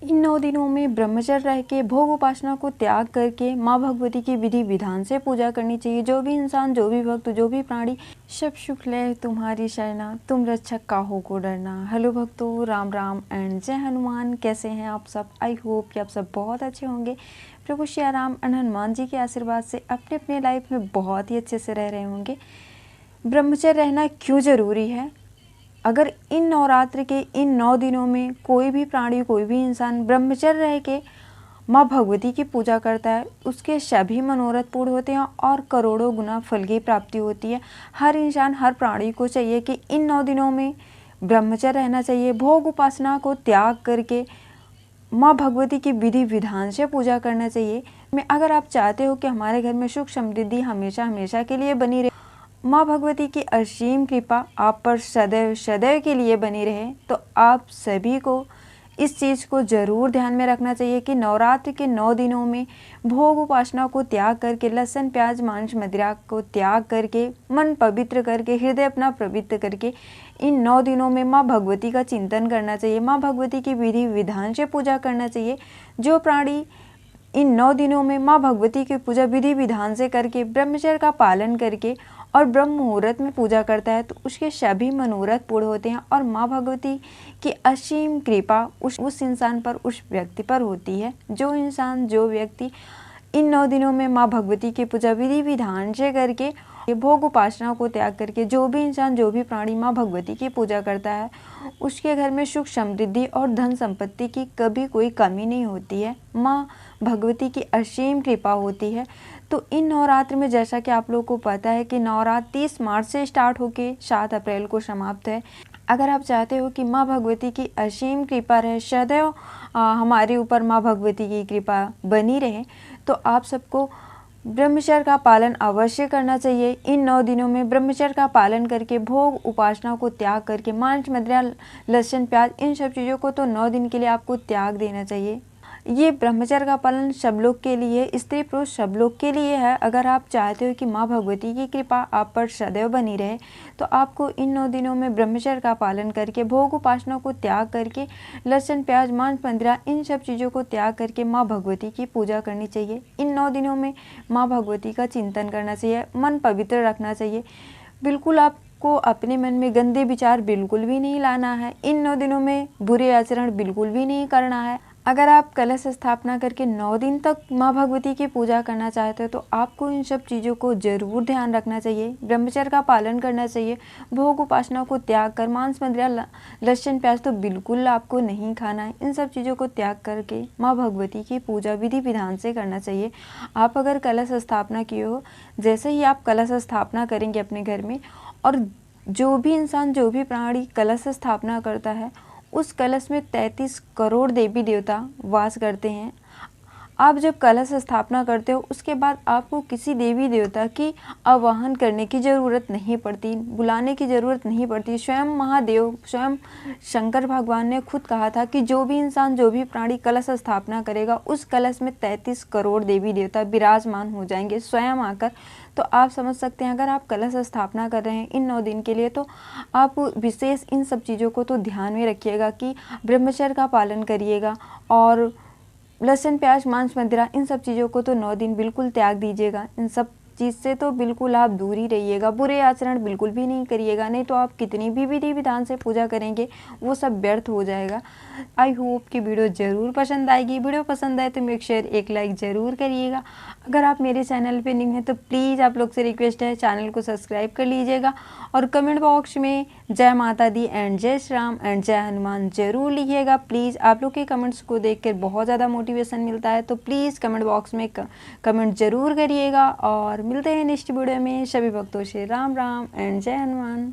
इन 9 दिनों में ब्रह्मचर्य रह के भोग उपासना को त्याग करके माँ भगवती की विधि विधान से पूजा करनी चाहिए। जो भी इंसान, जो भी भक्त, जो भी प्राणी, सब सुख ले तुम्हारी शरणा, तुम रक्षक काहू को डरना। हेलो भक्तों, राम राम एंड जय हनुमान। कैसे हैं आप सब? आई होप कि आप सब बहुत अच्छे होंगे। प्रभु श्री राम एंड हनुमान जी के आशीर्वाद से अपने अपने लाइफ में बहुत ही अच्छे से रह रहे होंगे। ब्रह्मचर्य रहना क्यों ज़रूरी है? अगर इन नवरात्र के इन 9 दिनों में कोई भी प्राणी, कोई भी इंसान ब्रह्मचर्य रह के माँ भगवती की पूजा करता है, उसके सभी मनोरथ पूर्ण होते हैं और करोड़ों गुना फल की प्राप्ति होती है। हर इंसान, हर प्राणी को चाहिए कि इन 9 दिनों में ब्रह्मचर्य रहना चाहिए। भोग उपासना को त्याग करके माँ भगवती की विधि विधान से पूजा करना चाहिए। अगर आप चाहते हो कि हमारे घर में सुख समृद्धि हमेशा हमेशा के लिए बनी रहे, माँ भगवती की असीम कृपा आप पर सदैव सदैव के लिए बनी रहे, तो आप सभी को इस चीज़ को ज़रूर ध्यान में रखना चाहिए कि नवरात्र के 9 दिनों में भोग उपासना को त्याग करके, लहसुन प्याज मांस मदिरा को त्याग करके, मन पवित्र करके, हृदय अपना पवित्र करके इन 9 दिनों में माँ भगवती का चिंतन करना चाहिए। माँ भगवती की विधि विधान से पूजा करना चाहिए। जो प्राणी इन 9 दिनों में माँ भगवती की पूजा विधि विधान से करके, ब्रह्मचर्य का पालन करके और ब्रह्म मुहूर्त में पूजा करता है, तो उसके सभी मनोरथ पूर्ण होते हैं और माँ भगवती की असीम कृपा उस इंसान पर, उस व्यक्ति पर होती है। जो इंसान, जो व्यक्ति इन 9 दिनों में माँ भगवती की पूजा विधि विधान से करके, भोग उपासना को त्याग करके, जो भी इंसान, जो भी प्राणी माँ भगवती की पूजा करता है, उसके घर में सुख समृद्धि और धन संपत्ति की कभी कोई कमी नहीं होती है। माँ भगवती की असीम कृपा होती है। तो इन नवरात्र में, जैसा कि आप लोगों को पता है कि नवरात्र 30 मार्च से स्टार्ट होके 7 अप्रैल को समाप्त है। अगर आप चाहते हो कि माँ भगवती की असीम कृपा रहे, सदैव हमारे ऊपर माँ भगवती की कृपा बनी रहे, तो आप सबको ब्रह्मचर्य का पालन अवश्य करना चाहिए। इन 9 दिनों में ब्रह्मचर्य का पालन करके, भोग उपासना को त्याग करके, मांस मदिरा लहसुन प्याज इन सब चीज़ों को तो 9 दिन के लिए आपको त्याग देना चाहिए। ये ब्रह्मचर्य का पालन सब लोग के लिए, स्त्री पुरुष सब लोग के लिए है। अगर आप चाहते हो कि माँ भगवती की कृपा आप पर सदैव बनी रहे, तो आपको इन 9 दिनों में ब्रह्मचर्य का पालन करके, भोग उपासना को त्याग करके, लहसुन प्याज मांस मदिरा इन सब चीज़ों को त्याग करके माँ भगवती की पूजा करनी चाहिए। इन 9 दिनों में माँ भगवती का चिंतन करना चाहिए, मन पवित्र रखना चाहिए। बिल्कुल आपको अपने मन में गंदे विचार बिल्कुल भी नहीं लाना है। इन 9 दिनों में बुरे आचरण बिल्कुल भी नहीं करना है। अगर आप कलश स्थापना करके 9 दिन तक माँ भगवती की पूजा करना चाहते हो, तो आपको इन सब चीज़ों को ज़रूर ध्यान रखना चाहिए। ब्रह्मचर्य का पालन करना चाहिए। भोग उपासना को त्याग कर, मांस मदिरा लहसुन प्याज तो बिल्कुल आपको नहीं खाना है। इन सब चीज़ों को त्याग करके माँ भगवती की पूजा विधि विधान से करना चाहिए। आप अगर कलश स्थापना किए हो, जैसे ही आप कलश स्थापना करेंगे अपने घर में, और जो भी इंसान, जो भी प्राणी कलश स्थापना करता है, उस कलश में 33 करोड़ देवी देवता वास करते हैं। आप जब कलश स्थापना करते हो, उसके बाद आपको किसी देवी देवता की आवाहन करने की ज़रूरत नहीं पड़ती, बुलाने की ज़रूरत नहीं पड़ती। स्वयं महादेव, स्वयं शंकर भगवान ने खुद कहा था कि जो भी इंसान, जो भी प्राणी कलश स्थापना करेगा, उस कलश में 33 करोड़ देवी देवता विराजमान हो जाएंगे स्वयं आकर। तो आप समझ सकते हैं, अगर आप कलश स्थापना कर रहे हैं इन 9 दिन के लिए, तो आप विशेष इन सब चीज़ों को तो ध्यान में रखिएगा कि ब्रह्मचर्य का पालन करिएगा और लहसुन प्याज मांस मदिरा इन सब चीज़ों को तो 9 दिन बिल्कुल त्याग दीजिएगा। इन सब चीज़ से तो बिल्कुल आप दूर ही रहिएगा। बुरे आचरण बिल्कुल भी नहीं करिएगा, नहीं तो आप कितनी भी विधि विधान से पूजा करेंगे, वो सब व्यर्थ हो जाएगा। आई होप कि वीडियो ज़रूर पसंद आएगी। वीडियो पसंद आए तो एक शेयर, एक लाइक ज़रूर करिएगा। अगर आप मेरे चैनल पे न्यू हैं तो प्लीज़ आप लोग से रिक्वेस्ट है, चैनल को सब्सक्राइब कर लीजिएगा और कमेंट बॉक्स में जय माता दी एंड जय श्री राम एंड जय हनुमान ज़रूर लिखिएगा। प्लीज़ आप लोग के कमेंट्स को देखकर बहुत ज़्यादा मोटिवेशन मिलता है, तो प्लीज़ कमेंट बॉक्स में कमेंट ज़रूर करिएगा। और मिलते हैं नेक्स्ट वीडियो में। सभी भक्तों से राम राम एंड जय हनुमान।